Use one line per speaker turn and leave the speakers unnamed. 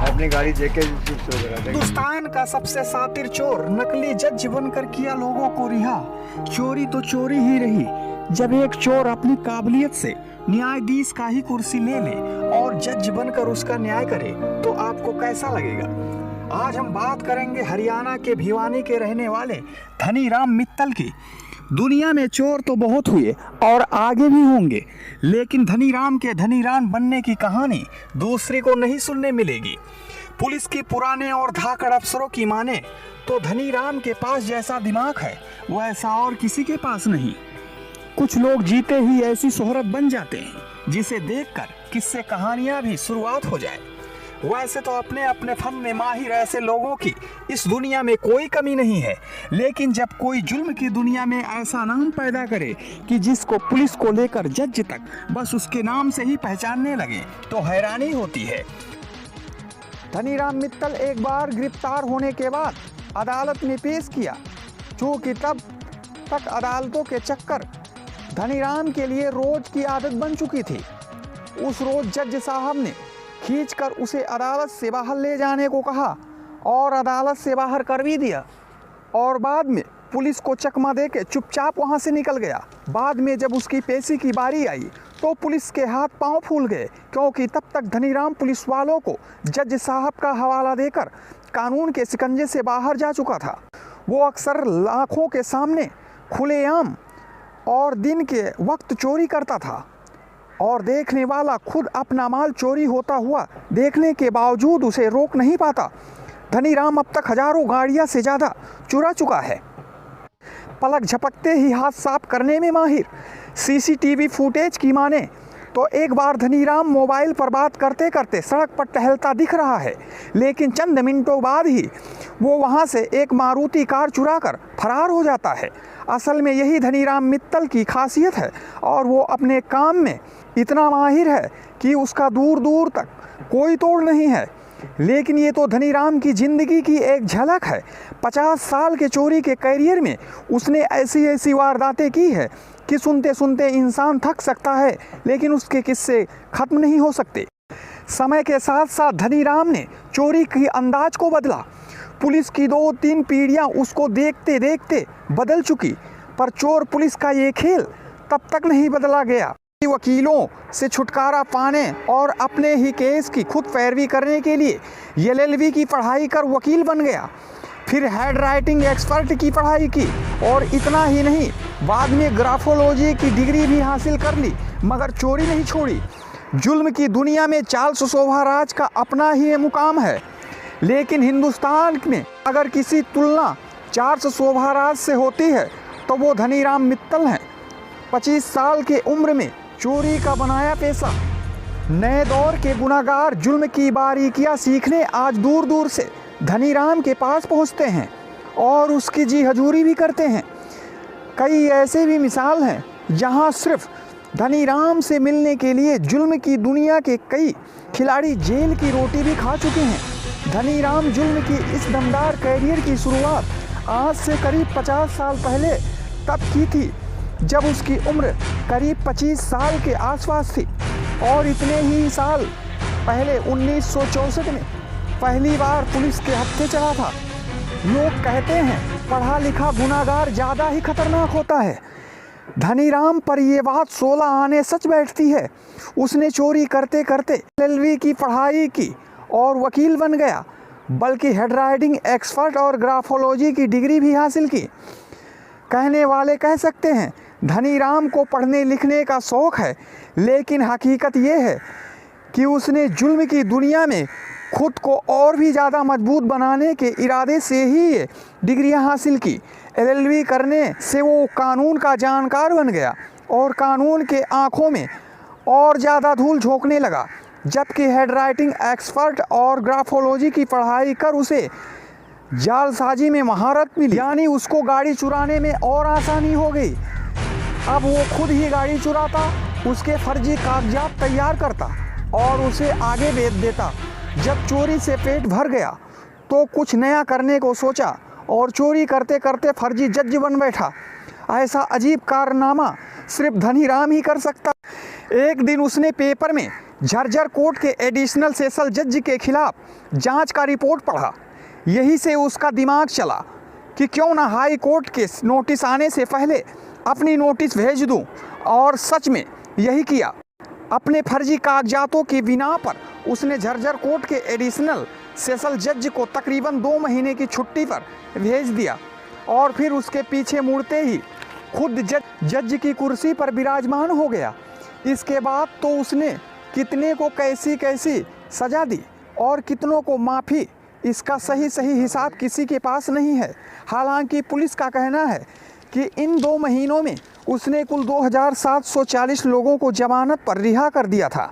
अपनी गाड़ी देख के
हिंदुस्तान का सबसे सातिर चोर नकली जज बनकर किया लोगों को रिहा। चोरी तो चोरी ही रही। जब एक चोर अपनी काबिलियत से न्यायाधीश का ही कुर्सी ले ले और जज बनकर उसका न्याय करे तो आपको कैसा लगेगा। आज हम बात करेंगे हरियाणा के भिवानी के रहने वाले धनीराम मित्तल की। दुनिया में चोर तो बहुत हुए और आगे भी होंगे, लेकिन धनीराम के धनीराम बनने की कहानी दूसरे को नहीं सुनने मिलेगी। पुलिस की पुराने और धाकड़ अफसरों की माने तो धनीराम के पास जैसा दिमाग है वैसा और किसी के पास नहीं। कुछ लोग जीते ही ऐसी शोहरत बन जाते हैं जिसे देखकर किस्से कहानियां भी शुरुआत हो जाए। वैसे तो अपने अपने फन में माहिर ऐसे लोगों की इस दुनिया में कोई कमी नहीं है, लेकिन जब कोई जुल्म की दुनिया में ऐसा नाम पैदा करे कि जिसको पुलिस को लेकर जज तक बस उसके नाम से ही पहचानने लगे तो हैरानी होती है। धनीराम मित्तल एक बार गिरफ्तार होने के बाद अदालत में पेश किया, क्योंकि तब तक अदालतों के चक्कर धनीराम के लिए रोज की आदत बन चुकी थी। उस रोज जज साहब ने खींचकर उसे अदालत से बाहर ले जाने को कहा और अदालत से बाहर कर भी दिया और बाद में पुलिस को चकमा देके चुपचाप वहां से निकल गया। बाद में जब उसकी पेशी की बारी आई तो पुलिस के हाथ पांव फूल गए, क्योंकि तब तक धनीराम पुलिस वालों को जज साहब का हवाला देकर कानून के शिकंजे से बाहर जा चुका था। वो अक्सर लाखों के सामने खुलेआम और दिन के वक्त चोरी करता था और देखने वाला खुद अपना माल चोरी होता हुआ देखने के बावजूद उसे रोक नहीं पाता। धनीराम अब तक हजारों गाड़ियां से ज़्यादा चुरा चुका है। पलक झपकते ही हाथ साफ करने में माहिर। सीसीटीवी फुटेज की माने तो एक बार धनीराम मोबाइल पर बात करते करते सड़क पर टहलता दिख रहा है, लेकिन चंद मिनटों बाद ही वो वहां से एक मारुति कार चुराकर फरार हो जाता है। असल में यही धनीराम मित्तल की खासियत है और वो अपने काम में इतना माहिर है कि उसका दूर दूर तक कोई तोड़ नहीं है। लेकिन ये तो धनीराम की ज़िंदगी की एक झलक है। 50 साल के चोरी के करियर में उसने ऐसी ऐसी वारदातें की है कि सुनते सुनते इंसान थक सकता है, लेकिन उसके किस्से ख़त्म नहीं हो सकते। समय के साथ साथ धनीराम ने चोरी की अंदाज को बदला। पुलिस की 2-3 पीढ़ियाँ उसको देखते देखते बदल चुकी, पर चोर पुलिस का ये खेल तब तक नहीं बदला गया। वकीलों से छुटकारा पाने और अपने ही केस की खुद पैरवी करने के लिए LLB की पढ़ाई कर वकील बन गया। फिर हेड राइटिंग एक्सपर्ट की पढ़ाई की और इतना ही नहीं, बाद में ग्राफोलॉजी की डिग्री भी हासिल कर ली, मगर चोरी नहीं छोड़ी। जुल्म की दुनिया में चार्ल्स शोभाराज का अपना ही मुकाम है, लेकिन हिंदुस्तान में अगर किसी तुलना चार्ल्स शोभाराज से होती है तो वो धनीराम मित्तल हैं। 25 साल के उम्र में चोरी का बनाया पेशा। नए दौर के गुनाहगार जुल्म की बारीकियां सीखने आज दूर दूर से धनीराम के पास पहुंचते हैं और उसकी जी हजूरी भी करते हैं। कई ऐसे भी मिसाल हैं जहां सिर्फ धनीराम से मिलने के लिए जुल्म की दुनिया के कई खिलाड़ी जेल की रोटी भी खा चुके हैं। धनीराम जुल्म की इस दमदार कैरियर की शुरुआत आज से करीब 50 साल पहले तब की थी, जब उसकी उम्र करीब 25 साल के आसपास थी। और इतने ही साल पहले 1964 में पहली बार पुलिस के हत्थे चढ़ा था। लोग कहते हैं पढ़ा लिखा गुनाहगार ज़्यादा ही खतरनाक होता है। धनीराम पर ये बात 16 आने सच बैठती है। उसने चोरी करते करते LLB की पढ़ाई की और वकील बन गया, बल्कि हेड राइटिंग एक्सपर्ट और ग्राफोलॉजी की डिग्री भी हासिल की। कहने वाले कह सकते हैं धनीराम को पढ़ने लिखने का शौक़ है, लेकिन हकीकत ये है कि उसने जुल्म की दुनिया में खुद को और भी ज़्यादा मजबूत बनाने के इरादे से ही ये डिग्रियां हासिल की। LLB करने से वो कानून का जानकार बन गया और कानून के आँखों में और ज़्यादा धूल झोंकने लगा, जबकि हेड राइटिंग एक्सपर्ट और ग्राफोलॉजी की पढ़ाई कर उसे जालसाजी में महारत मिली, यानी उसको गाड़ी चुराने में और आसानी हो गई। अब वो खुद ही गाड़ी चुराता, उसके फर्जी कागजात तैयार करता और उसे आगे बेच देता। जब चोरी से पेट भर गया तो कुछ नया करने को सोचा और चोरी करते करते फर्जी जज बन बैठा। ऐसा अजीब कारनामा सिर्फ धनीराम ही कर सकता। एक दिन उसने पेपर में झज्जर कोर्ट के एडिशनल सेशन जज के खिलाफ जांच का रिपोर्ट पढ़ा। यही से उसका दिमाग चला कि क्यों ना हाई कोर्ट के नोटिस आने से पहले अपनी नोटिस भेज दूं, और सच में यही किया। अपने फर्जी कागजातों की बिना पर उसने झज्जर कोर्ट के एडिशनल सेशन जज को तकरीबन 2 महीने की छुट्टी पर भेज दिया, और फिर उसके पीछे मुड़ते ही खुद जज की कुर्सी पर विराजमान हो गया। इसके बाद तो उसने कितने को कैसी कैसी सज़ा दी और कितनों को माफ़ी, इसका सही हिसाब किसी के पास नहीं है। हालांकि पुलिस का कहना है कि इन 2 महीनों में उसने कुल 2740 लोगों को जमानत पर रिहा कर दिया था।